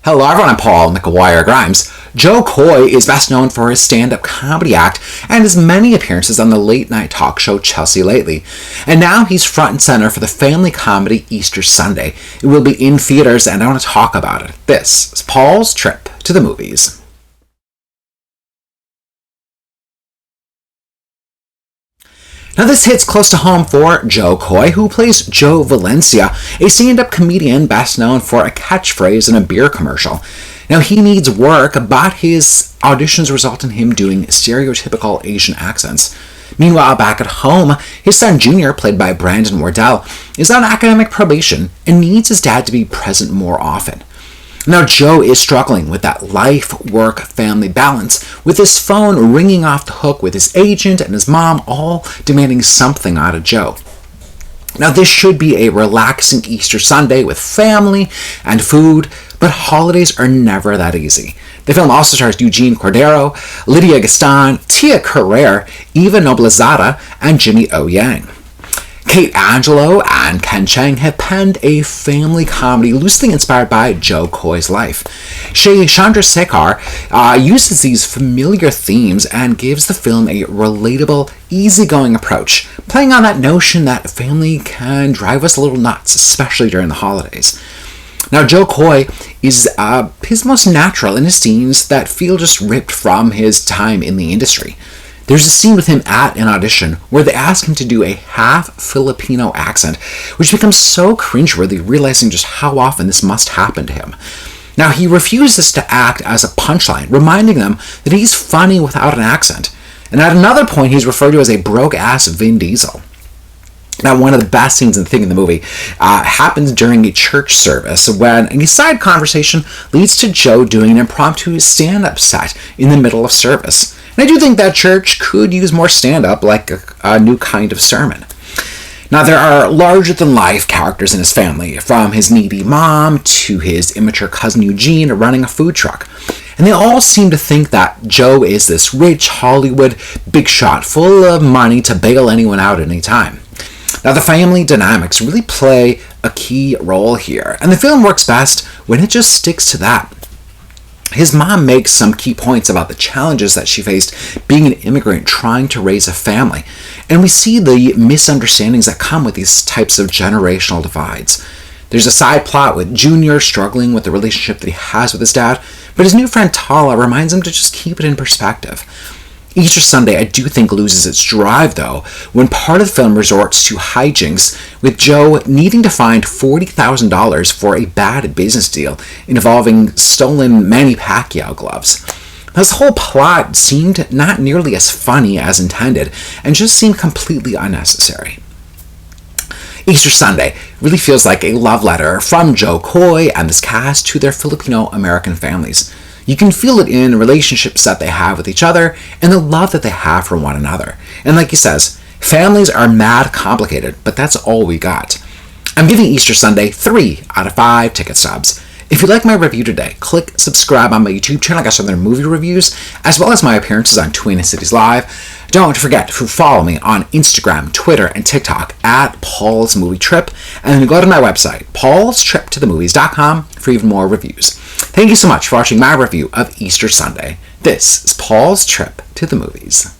Hello everyone, I'm Paul McGuire Grimes. Joe Coy is best known for his stand-up comedy act and his many appearances on the late-night talk show Chelsea Lately. And now he's front and center for the family comedy Easter Sunday. It will be in theaters and I want to talk about it. This is Paul's Trip to the Movies. Now this hits close to home for Joe Coy, who plays Joe Valencia, a stand-up comedian best known for a catchphrase in a beer commercial. Now he needs work, but his auditions result in him doing stereotypical Asian accents. Meanwhile, back at home, his son Junior, played by Brandon Wardell, is on academic probation and needs his dad to be present more often. Now, Joe is struggling with that life-work-family balance, with his phone ringing off the hook with his agent and his mom all demanding something out of Joe. Now, this should be a relaxing Easter Sunday with family and food, but holidays are never that easy. The film also stars Eugene Cordero, Lydia Gaston, Tia Carrere, Eva Noblezada, and Jimmy O. Yang. Kate Angelo and Ken Chang have penned a family comedy loosely inspired by Joe Coy's life. Shay Chandrasekhar uses these familiar themes and gives the film a relatable, easygoing approach, playing on that notion that family can drive us a little nuts, especially during the holidays. Now, Joe Coy is his most natural in his scenes that feel just ripped from his time in the industry. There's a scene with him at an audition where they ask him to do a half Filipino accent, which becomes so cringeworthy, realizing just how often this must happen to him. Now, he refuses to act as a punchline, reminding them that he's funny without an accent. And at another point, he's referred to as a broke-ass Vin Diesel. Now, one of the best scenes in the movie happens during a church service when a side conversation leads to Joe doing an impromptu stand-up set in the middle of service. And I do think that church could use more stand-up, like a new kind of sermon. Now, there are larger-than-life characters in his family, from his needy mom to his immature cousin Eugene running a food truck. And they all seem to think that Joe is this rich Hollywood big shot full of money to bail anyone out at any time. Now, the family dynamics really play a key role here, and the film works best when it just sticks to that. His mom makes some key points about the challenges that she faced being an immigrant trying to raise a family, and we see the misunderstandings that come with these types of generational divides. There's a side plot with Junior struggling with the relationship that he has with his dad, but his new friend Tala reminds him to just keep it in perspective. Easter Sunday, I do think, loses its drive, though, when part of the film resorts to hijinks, with Joe needing to find $40,000 for a bad business deal involving stolen Manny Pacquiao gloves. This whole plot seemed not nearly as funny as intended, and just seemed completely unnecessary. Easter Sunday really feels like a love letter from Joe Coy and this cast to their Filipino-American families. You can feel it in relationships that they have with each other and the love that they have for one another. And like he says, families are mad complicated, but that's all we got. I'm giving Easter Sunday 3 out of 5 ticket stubs. If you like my review today, click subscribe on my YouTube channel. I got some other movie reviews, as well as my appearances on Twin Cities Live. Don't forget to follow me on Instagram, Twitter, and TikTok at Paul's Movie Trip. And then go to my website, paulstriptothemovies.com, for even more reviews. Thank you so much for watching my review of Easter Sunday. This is Paul's Trip to the Movies.